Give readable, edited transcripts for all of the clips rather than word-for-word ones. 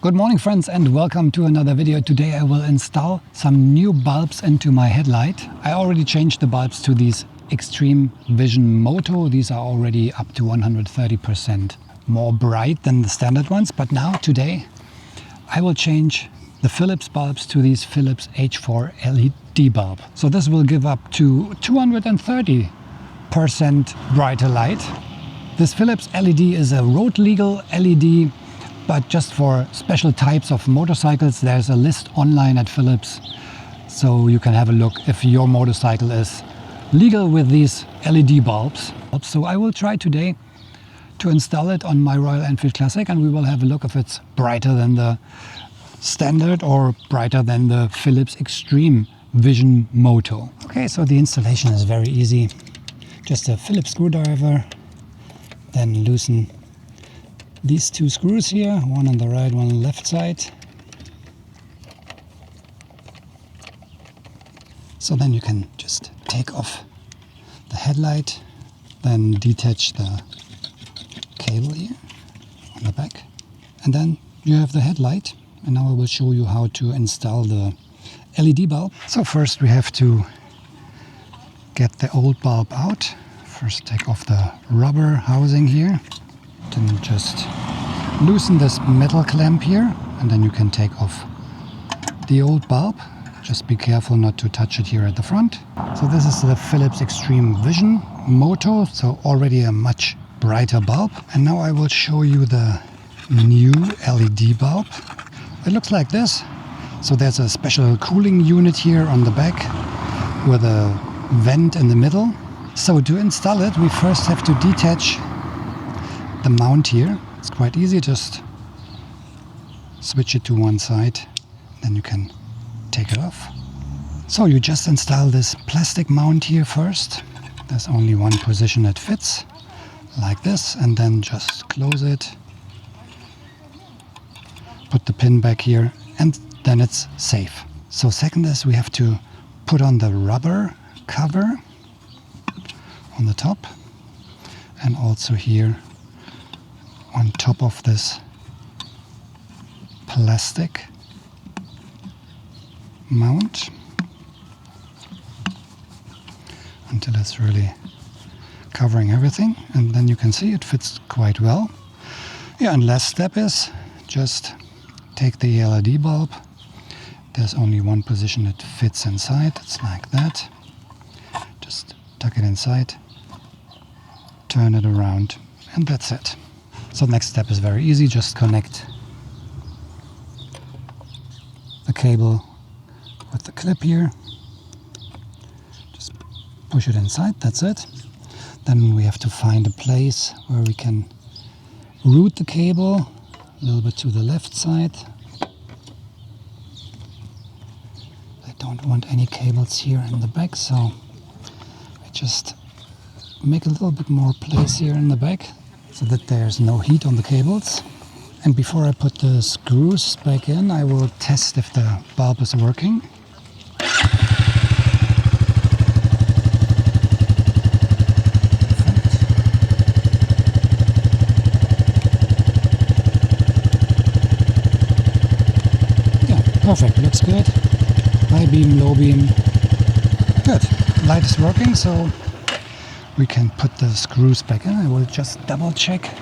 Good morning friends and welcome to another video. Today I will install some new bulbs into my headlight. I already changed the bulbs to these Extreme Vision MOTO. These are already up to 130% more bright than the standard ones. But now today I will change the Philips bulbs to these Philips H4 LED bulb. So this will give up to 230% brighter light. This Philips LED is a road legal LED, but just for special types of motorcycles. There's a list online at Philips, so you can have a look if your motorcycle is legal with these LED bulbs. So I will try today to install it on my Royal Enfield Classic, and we will have a look if it's brighter than the standard or brighter than the Philips Extreme Vision MOTO. Okay, so the installation is very easy. Just a Phillips screwdriver, then loosen these two screws here, one on the right, one on the left side. So then you can just take off the headlight, then detach the cable here on the back, and then you have the headlight. And now I will show you how to install the LED bulb. So first we have to get the old bulb out. First take off the rubber housing here. Then just loosen this metal clamp here, and then you can take off the old bulb. Just be careful not to touch it here at the front. So this is the Philips Extreme Vision MOTO, so already a much brighter bulb. And now I will show you the new LED bulb. It looks like this. So there's a special cooling unit here on the back with a vent in the middle. So to install it, we first have to detach the mount here. It's quite easy, just switch it to one side, then you can take it off. So you just install this plastic mount here first. There's only one position that fits, like this, and then just close it. Put the pin back here, and then it's safe. So second is we have to put on the rubber cover on the top, and also here on top of this plastic mount until it's really covering everything, and then you can see it fits quite well. Yeah, and last step is just take the LED bulb. There's only one position that fits inside. It's like that. Just tuck it inside, turn it around, and that's it. So next step is very easy. Just connect the cable with the clip here. Just push it inside, that's it. Then we have to find a place where we can route the cable a little bit to the left side. I don't want any cables here in the back, so I just make a little bit more place here in the back so that there's no heat on the cables. And before I put the screws back in, I will test if the bulb is working. Perfect, looks good. High beam, low beam. Good. Light is working, so we can put the screws back in. I will just double check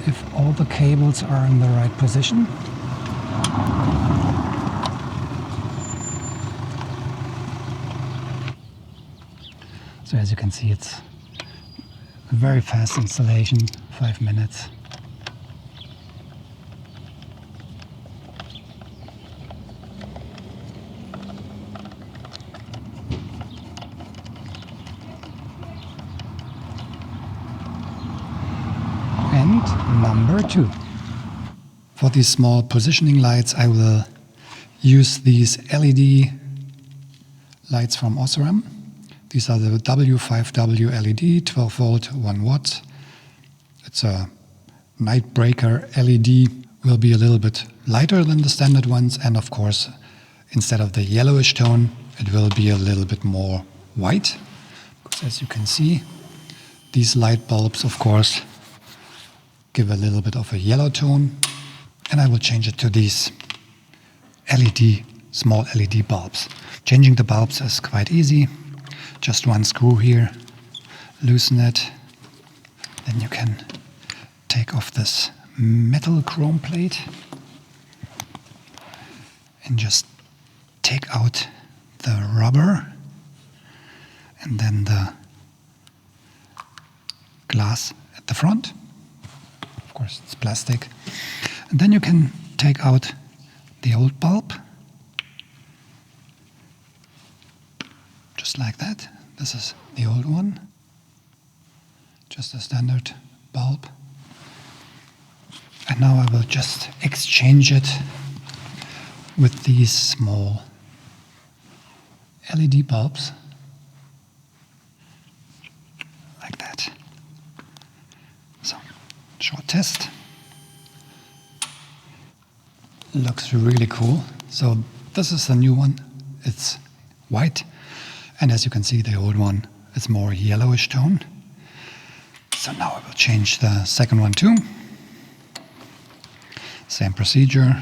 if all the cables are in the right position. So as you can see, it's a very fast installation, 5 minutes. And number 2. For these small positioning lights, I will use these LED lights from Osram. These are the W5W LED, 12 volt, 1 watt. It's a night breaker LED, will be a little bit lighter than the standard ones, and of course, instead of the yellowish tone, it will be a little bit more white. Because as you can see, these light bulbs, of course, give a little bit of a yellow tone. And I will change it to these small LED bulbs. Changing the bulbs is quite easy. Just one screw here, loosen it. Then you can take off this metal chrome plate and just take out the rubber and then the glass at the front. Of course, it's plastic. And then you can take out the old bulb, just like that. This is the old one, just a standard bulb. And now I will just exchange it with these small LED bulbs, like that. So, short test. Looks really cool. So this is the new one. It's white, and as you can see, the old one is more yellowish tone. So now I will change the second one too. Same procedure.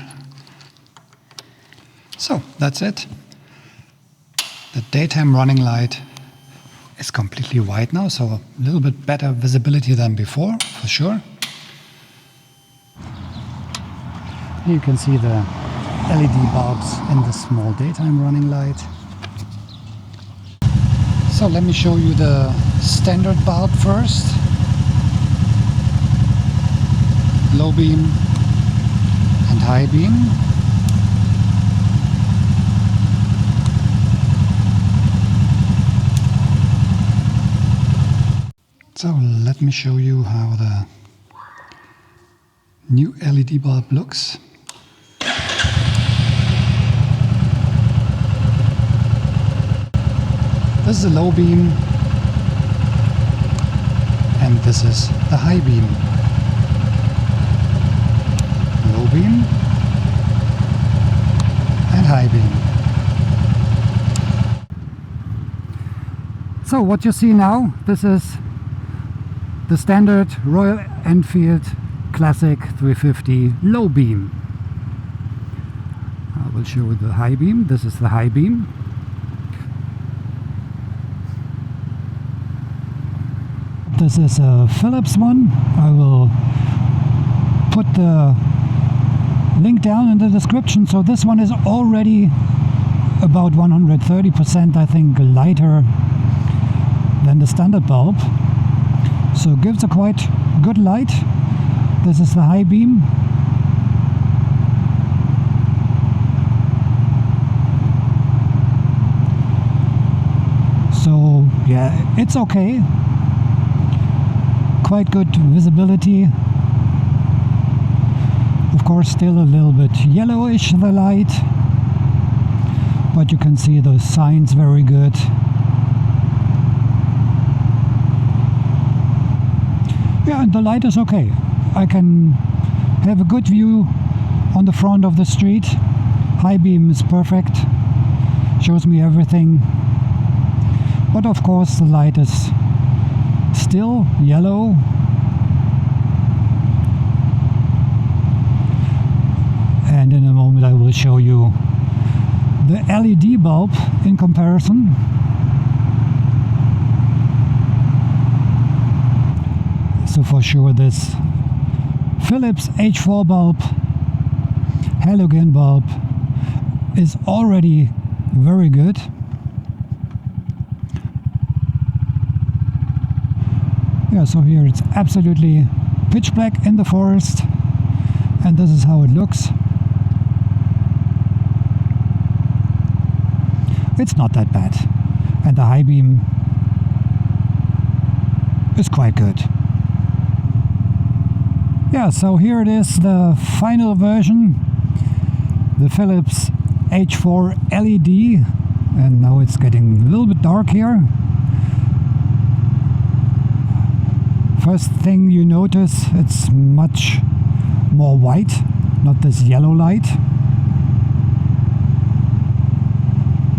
So that's it. The daytime running light is completely white now, so a little bit better visibility than before, for sure. Here you can see the LED bulbs in the small daytime running light. So let me show you the standard bulb first. Low beam and high beam. So let me show you how the new LED bulb looks. This is the low beam and this is the high beam. Low beam and high beam. So what you see now, this is the standard Royal Enfield Classic 350 low beam. I will show you the high beam. This is the high beam. This is a Philips one. I will put the link down in the description. So this one is already about 130%, I think, lighter than the standard bulb. So it gives a quite good light. This is the high beam. So yeah, it's okay. Quite good visibility. Of course, still a little bit yellowish, the light, but you can see those signs very good. Yeah, and the light is okay. I can have a good view on the front of the street. High beam is perfect, shows me everything. But of course the light is still yellow. And in a moment I will show you the LED bulb in comparison. So for sure this Philips H4 bulb, halogen bulb, is already very good. Yeah, so here it's absolutely pitch black in the forest, and this is how it looks. It's not that bad, and the high beam is quite good. Yeah, so here it is, the final version, the Philips H4 LED, and now it's getting a little bit dark here. First thing you notice, it's much more white, not this yellow light.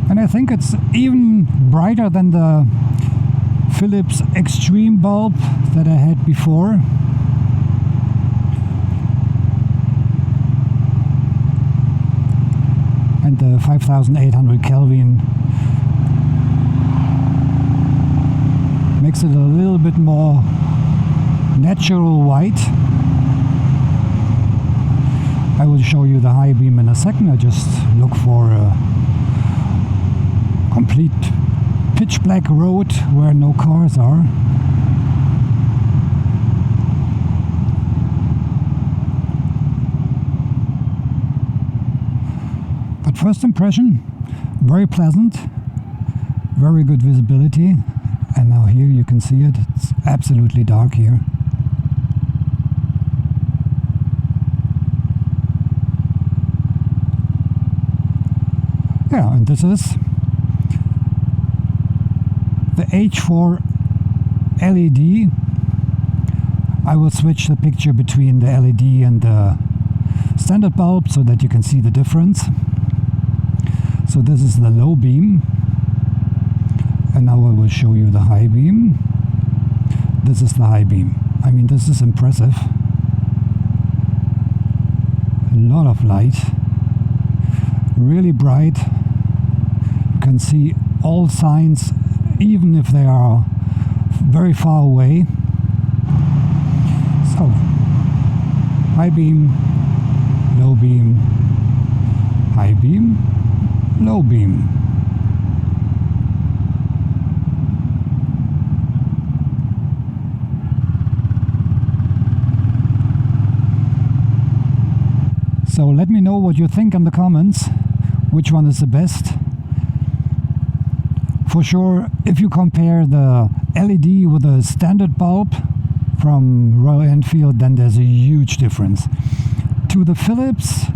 And I think it's even brighter than the Philips Extreme bulb that I had before. and the 5800 Kelvin makes it a little bit more natural white. I will show you the high beam in a second. I just look for a complete pitch black road where no cars are. But first impression, very pleasant, very good visibility. And now here you can see it, it's absolutely dark here. Yeah, and this is the H4 LED. I will switch the picture between the LED and the standard bulb so that you can see the difference. So this is the low beam. And now I will show you the high beam. This is the high beam. I mean, this is impressive. A lot of light. Really bright. You can see all signs, even if they are very far away. So, high beam, low beam, high beam, low beam. So let me know what you think in the comments, which one is the best. For sure, if you compare the LED with a standard bulb from Royal Enfield, then there's a huge difference. To the Philips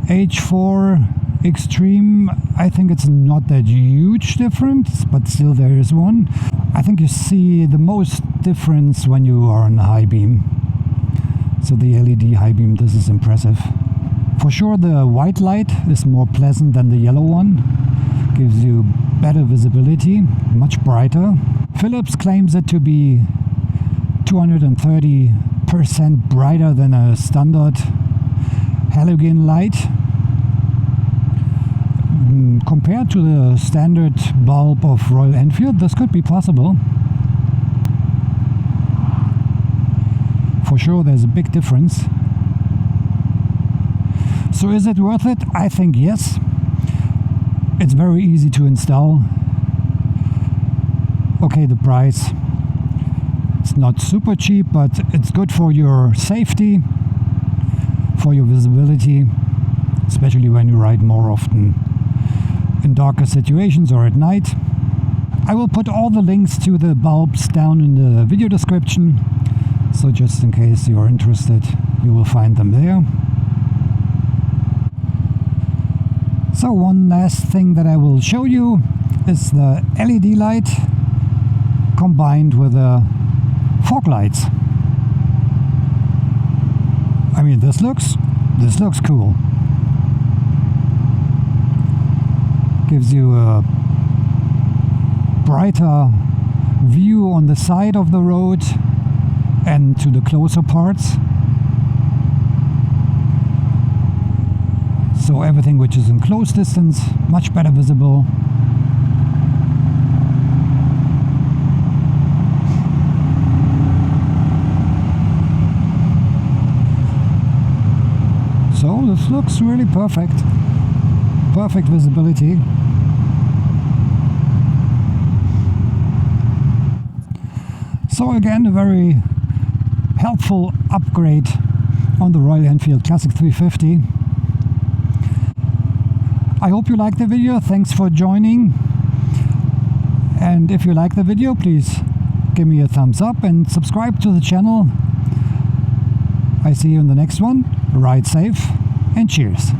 H4 Extreme, I think it's not that huge difference, but still there is one. I think you see the most difference when you are on the high beam. So the LED high beam, this is impressive. For sure the white light is more pleasant than the yellow one. Gives you better visibility, much brighter. Philips claims it to be 230% brighter than a standard halogen light. Compared to the standard bulb of Royal Enfield, this could be possible. For sure there's a big difference. So is it worth it? I think yes. It's very easy to install. Okay, the price, it's not super cheap, but it's good for your safety, for your visibility, especially when you ride more often in darker situations or at night. I will put all the links to the bulbs down in the video description. So just in case you're interested, you will find them there. So one last thing that I will show you is the LED light combined with the fog lights. I mean, this looks cool. Gives you a brighter view on the side of the road and to the closer parts. So everything which is in close distance, much better visible. So this looks really perfect. Perfect visibility. So again, a very helpful upgrade on the Royal Enfield Classic 350. I hope you liked the video. Thanks for joining. And if you like the video, please give me a thumbs up and subscribe to the channel. I see you in the next one. Ride safe and cheers.